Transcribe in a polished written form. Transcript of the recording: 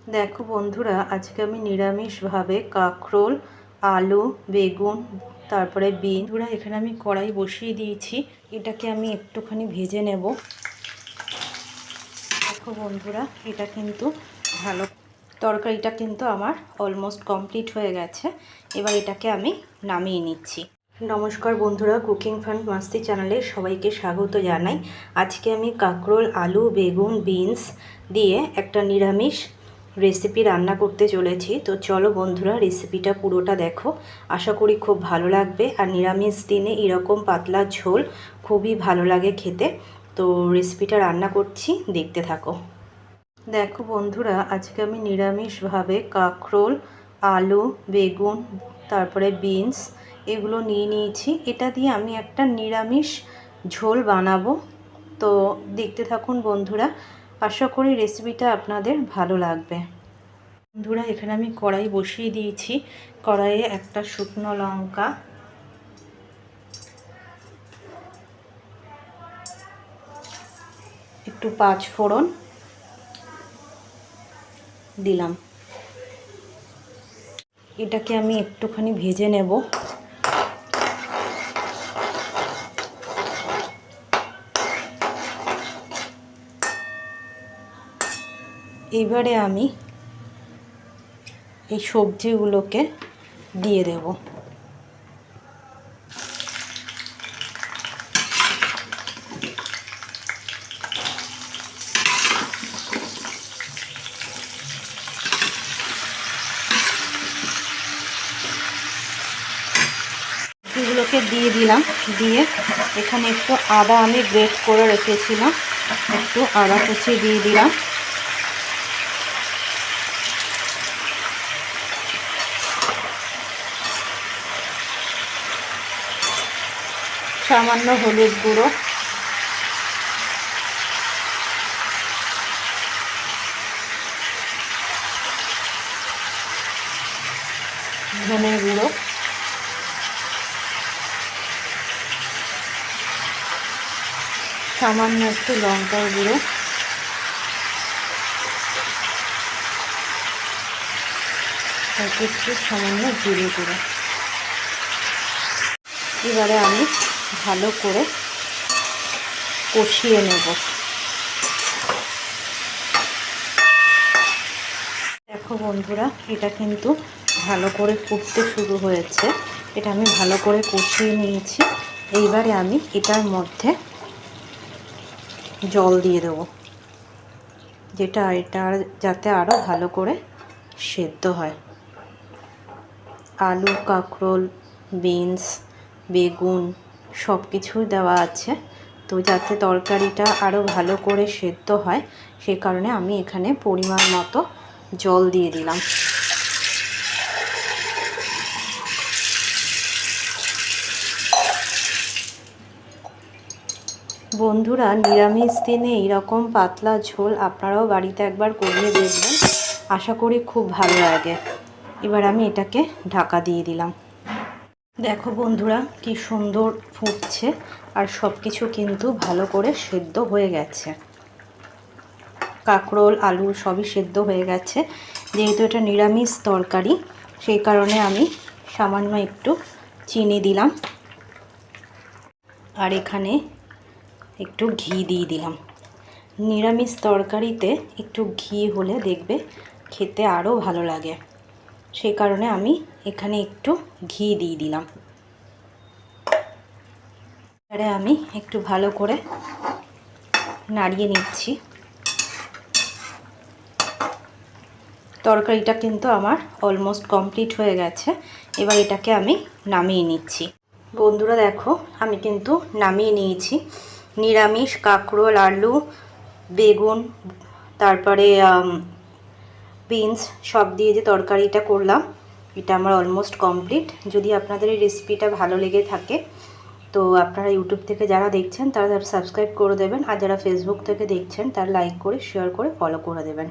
দেখো বন্ধুরা, আজকে আমি নিরামিষভাবে কাঁকরোল, আলু, বেগুন, তারপরে বন্ধুরা এখানে আমি কড়াই বসিয়ে দিয়েছি। এটাকে আমি একটুখানি ভেজে নেব। দেখো বন্ধুরা, এটা কিন্তু ভালো, তরকারিটা কিন্তু আমার অলমোস্ট কমপ্লিট হয়ে গেছে। এবার এটাকে আমি নামিয়ে নিচ্ছি। নমস্কার বন্ধুরা, কুকিং ফান মাস্তি চ্যানেলে সবাইকে স্বাগত জানাই। আজকে আমি কাঁকরোল, আলু, বেগুন, বিনস দিয়ে একটা নিরামিষ রেসিপি রান্না করতে চলেছি। তো চলো বন্ধুরা, রেসিপিটা পুরোটা দেখো, আশা করি খুব ভালো লাগবে। আর নিরামিষ দিনে এরকম পাতলা ঝোল খুবই ভালো লাগে খেতে। তো রেসিপিটা রান্না করছি, দেখতে থাকো। দেখো বন্ধুরা, আজকে আমি নিরামিষভাবে কাঁকরোল, আলু, বেগুন, তারপরে বিনস এগুলো নিয়ে নিয়েছি। এটা দিয়ে আমি একটা নিরামিষ ঝোল বানাবো। তো দেখতে থাকুন বন্ধুরা, আশা করি রেসিপিটা আপনাদের ভালো লাগবে। বন্ধুরা এখানে আমি কড়াই বসিয়ে দিয়েছি। কড়াইয়ে একটা শুকনো লঙ্কা, একটু পাঁচ ফোড়ন দিলাম। এটাকে আমি একটুখানি ভেজে নেব। এবারে আমি এই সবজিগুলোকে দিয়ে দেব। সবজিগুলোকে দিয়ে দিলাম। দিয়ে এখানে একটু আদা আমি গ্রেট করে রেখেছিলাম, একটু আদা কুচি দিয়ে দিলাম। সামান্য হলুদ গুঁড়ো, ধনে গুঁড়ো, সামান্য একটু লঙ্কার গুঁড়ো, আর একটু সামান্য জিরে গুঁড়ো। এবারে আমি ভালো করে কষিয়ে নেব। দেখো বন্ধুরা, এটা কিন্তু ভালো করে ফুটতে শুরু হয়েছে। এটা আমি ভালো করে কষিয়ে নিয়েছি। এইবারে আমি এটার মধ্যে জল দিয়ে দেব, এটা যাতে আরও ভালো করে সেদ্ধ হয়। আলু, কাঁকরোল, বিনস, বেগুন সব কিছুই দেওয়া আছে। তো যাতে তরকারিটা আরও ভালো করে সেদ্ধ হয়, সে কারণে আমি এখানে পরিমাণ মতো জল দিয়ে দিলাম। বন্ধুরা, নিরামিষ দিনে এইরকম পাতলা ঝোল আপনারাও বাড়িতে একবার করিয়ে দেখবেন, আশা করি খুব ভালো লাগে। এবার আমি এটাকে ঢাকা দিয়ে দিলাম। দেখো বন্ধুরা, কি সুন্দর ফুটছে আর সব কিছু কিন্তু ভালো করে সেদ্ধ হয়ে গেছে। কাঁকরোল, আলু সবই সেদ্ধ হয়ে গেছে। যেহেতু এটা নিরামিষ তরকারি, সেই কারণে আমি সামান্য একটু চিনি দিলাম, আর এখানে একটু ঘি দিয়ে দিলাম। নিরামিষ তরকারিতে একটু ঘি হলে দেখবে খেতে আরও ভালো লাগে, সেই কারণে আমি এখানে একটু ঘি দিয়ে দিলাম। এবারে আমি একটু ভালো করে নাড়িয়ে নিচ্ছি। তরকারিটা কিন্তু আমার অলমোস্ট কমপ্লিট হয়ে গেছে। এবার এটাকে আমি নামিয়ে নিচ্ছি। বন্ধুরা দেখো, আমি কিন্তু নামিয়ে নিয়েছি। নিরামিষ কাঁকরোল, আলু, বেগুন, তারপরে বিনস সব দিয়ে যে তরকারিটা করলাম, এটা আমার অলমোস্ট কমপ্লিট। যদি আপনাদের এই রেসিপিটা ভালো লেগে থাকে, তো আপনারা ইউটিউব থেকে যারা দেখছেন তারা সাবস্ক্রাইব করে দেবেন, আর যারা ফেসবুক থেকে দেখছেন তারা লাইক করে, শেয়ার করে, ফলো করে দেবেন।